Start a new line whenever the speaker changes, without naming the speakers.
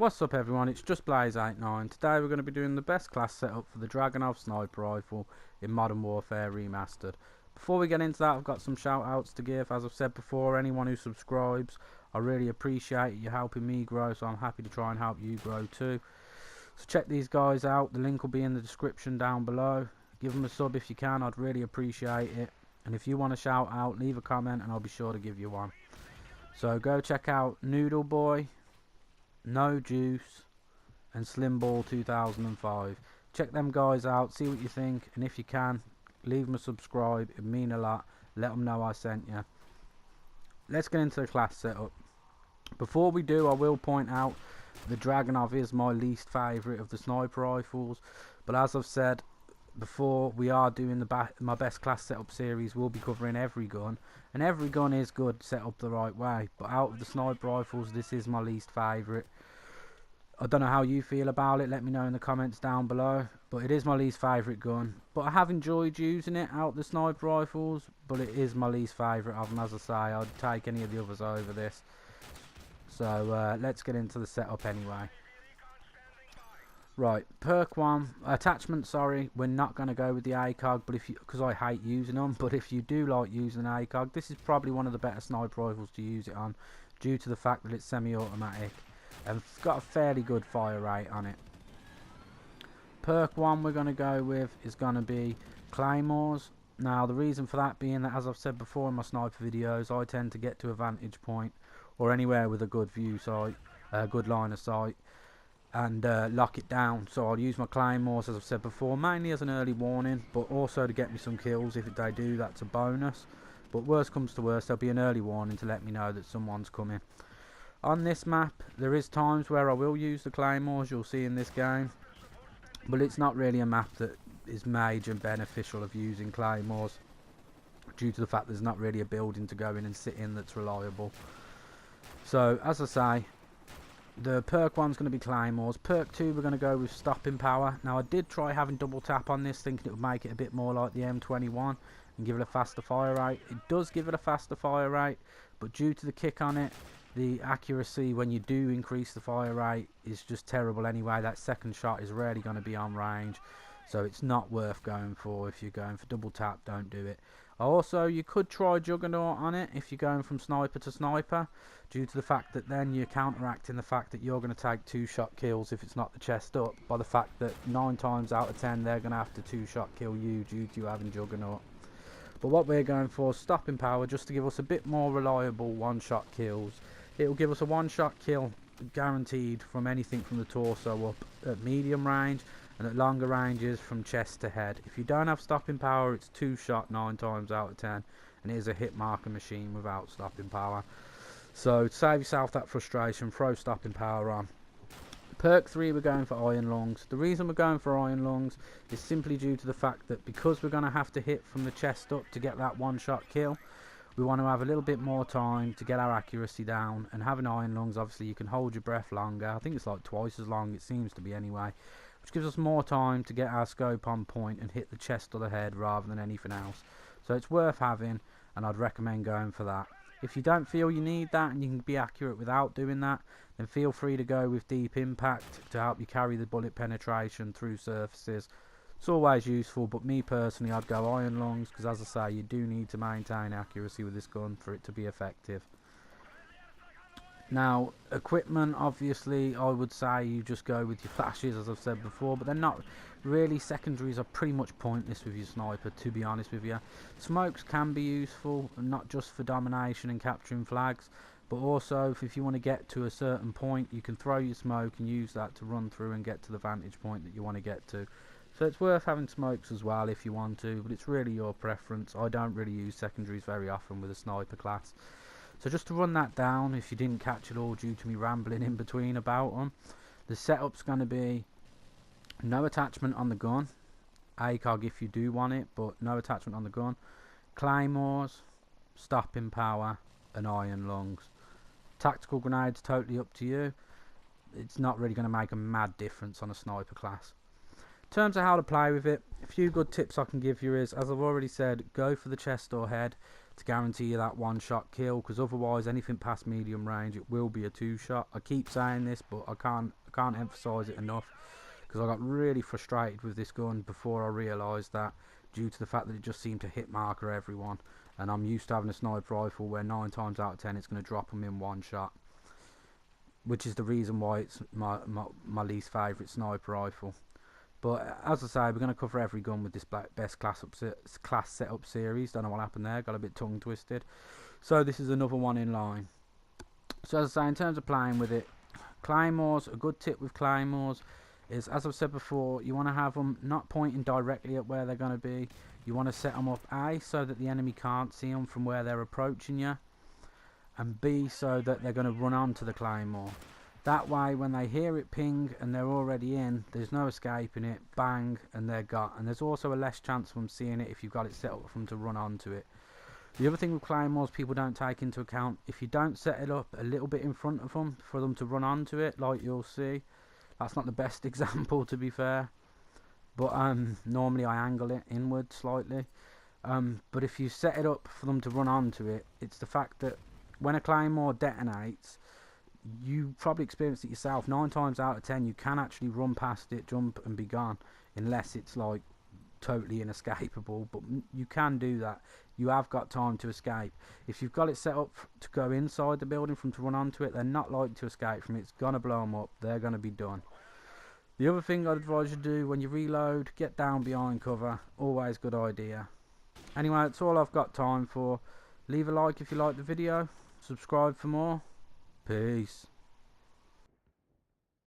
What's up everyone, it's just Blaze89. Today we're going to be doing the best class setup for the Dragunov sniper rifle in Modern Warfare Remastered. Before we get into that, I've got some shout outs to give. As I've said before, anyone who subscribes, I really appreciate you helping me grow, so I'm happy to try and help you grow too. So check these guys out, the link will be in the description down below. Give them a sub if you can, I'd really appreciate it. And if you want a shout out, leave a comment and I'll be sure to give you one. So go check out Noodle Boy, No Juice and Slim Ball 2005. Check them guys out, see what you think, and if you can, leave them a subscribe, it'd mean a lot. Let them know I sent you. Let's get into the class setup. Before we do, I will point out the Dragunov is my least favourite of the sniper rifles, but as I've said before, we are doing my best class setup series. We'll be covering every gun, and every gun is good set up the right way, but out of the sniper rifles, this is my least favourite. I don't know how you feel about it, let me know in the comments down below, but it is my least favourite gun. But I have enjoyed using it out of the sniper rifles, but it is my least favourite of them. As I say, I'd take any of the others over this. So let's get into the setup anyway. Right, perk 1, attachment, sorry, we're not going to go with the ACOG, but because I hate using them, but if you do like using an ACOG, this is probably one of the better sniper rifles to use it on, due to the fact that it's semi-automatic, and it's got a fairly good fire rate on it. Perk 1 we're going to go with is going to be Claymores. Now the reason for that being that, as I've said before in my sniper videos, I tend to get to a vantage point, or anywhere with a good view sight, a good line of sight, and lock it down. So I'll use my claymores, as I've said before, mainly as an early warning, but also to get me some kills. If they do, that's a bonus, but worst comes to worst, there'll be an early warning to let me know that someone's coming. On this map there is times where I will use the claymores, you'll see in this game, but it's not really a map that is major beneficial of using claymores, due to the fact there's not really a building to go in and sit in that's reliable. So as I say, the perk 1's going to be claymores. Perk 2 we're going to go with stopping power. Now I did try having double tap on this, thinking it would make it a bit more like the M21 and give it a faster fire rate. It does give it a faster fire rate, but due to the kick on it, the accuracy when you do increase the fire rate is just terrible anyway. That second shot is rarely going to be on range, so it's not worth going for. If you're going for double tap, don't do it. Also, you could try Juggernaut on it if you're going from sniper to sniper, due to the fact that then you're counteracting the fact that you're going to take 2-shot kills if it's not the chest up, by the fact that 9 times out of 10 they're going to have to 2-shot kill you due to you having Juggernaut. But what we're going for is stopping power, just to give us a bit more reliable 1-shot kills. It will give us a 1-shot kill guaranteed from anything from the torso up at medium range, and at longer ranges from chest to head. If you don't have stopping power, it's 2-shot 9 times out of 10, and it is a hit marker machine without stopping power. So to save yourself that frustration, throw stopping power on. Perk 3 we're going for iron lungs. The reason we're going for iron lungs is simply due to the fact that because we're going to have to hit from the chest up to get that 1-shot kill, we want to have a little bit more time to get our accuracy down. And having iron lungs, obviously you can hold your breath longer. I think it's like twice as long, it seems to be anyway, which gives us more time to get our scope on point and hit the chest or the head rather than anything else. So it's worth having, and I'd recommend going for that. If you don't feel you need that and you can be accurate without doing that, then feel free to go with deep impact to help you carry the bullet penetration through surfaces. It's always useful, but me personally, I'd go iron lungs, because as I say, you do need to maintain accuracy with this gun for it to be effective. Now, equipment, obviously, I would say you just go with your flashes, as I've said before, but they're not really. Secondaries are pretty much pointless with your sniper, to be honest with you. Smokes can be useful, not just for domination and capturing flags, but also if you want to get to a certain point, you can throw your smoke and use that to run through and get to the vantage point that you want to get to. So it's worth having smokes as well if you want to, but it's really your preference. I don't really use secondaries very often with a sniper class. So just to run that down, if you didn't catch it all due to me rambling in between about them, the setup's going to be no attachment on the gun, ACOG if you do want it, but no attachment on the gun, claymores, stopping power and iron lungs. Tactical grenades, totally up to you. It's not really going to make a mad difference on a sniper class. In terms of how to play with it, a few good tips I can give you is, as I've already said, go for the chest or head. to guarantee you that one shot kill, because otherwise anything past medium range it will be a 2-shot. I keep saying this, but I can't emphasize it enough, because I got really frustrated with this gun before I realised that, due to the fact that it just seemed to hit marker everyone, and I'm used to having a sniper rifle where 9 times out of 10 it's going to drop them in one shot, which is the reason why it's my least favourite sniper rifle. But as I say, we're going to cover every gun with this best class setup series. Don't know what happened there, got a bit tongue twisted. So this is another one in line. So as I say, in terms of playing with it, claymores, a good tip with claymores is, as I've said before, you want to have them not pointing directly at where they're going to be. You want to set them up A, so that the enemy can't see them from where they're approaching you, and B, so that they're going to run onto the claymore. That way, when they hear it ping and they're already in, there's no escaping it, bang, and they're got. And there's also a less chance of them seeing it if you've got it set up for them to run onto it. The other thing with claymores people don't take into account, if you don't set it up a little bit in front of them for them to run onto it, like you'll see, that's not the best example, to be fair, but normally I angle it inward slightly. But if you set it up for them to run onto it, it's the fact that when a claymore detonates, you probably experienced it yourself, 9 times out of 10 you can actually run past it, jump and be gone, unless it's like totally inescapable. But you can do that, you have got time to escape. If you've got it set up to go inside the building from to run onto it, they're not likely to escape from it. It's gonna blow them up, they're gonna be done. The other thing I'd advise you to do when you reload, get down behind cover, always good idea. Anyway, that's all I've got time for. Leave a like if you like the video, subscribe for more. Peace.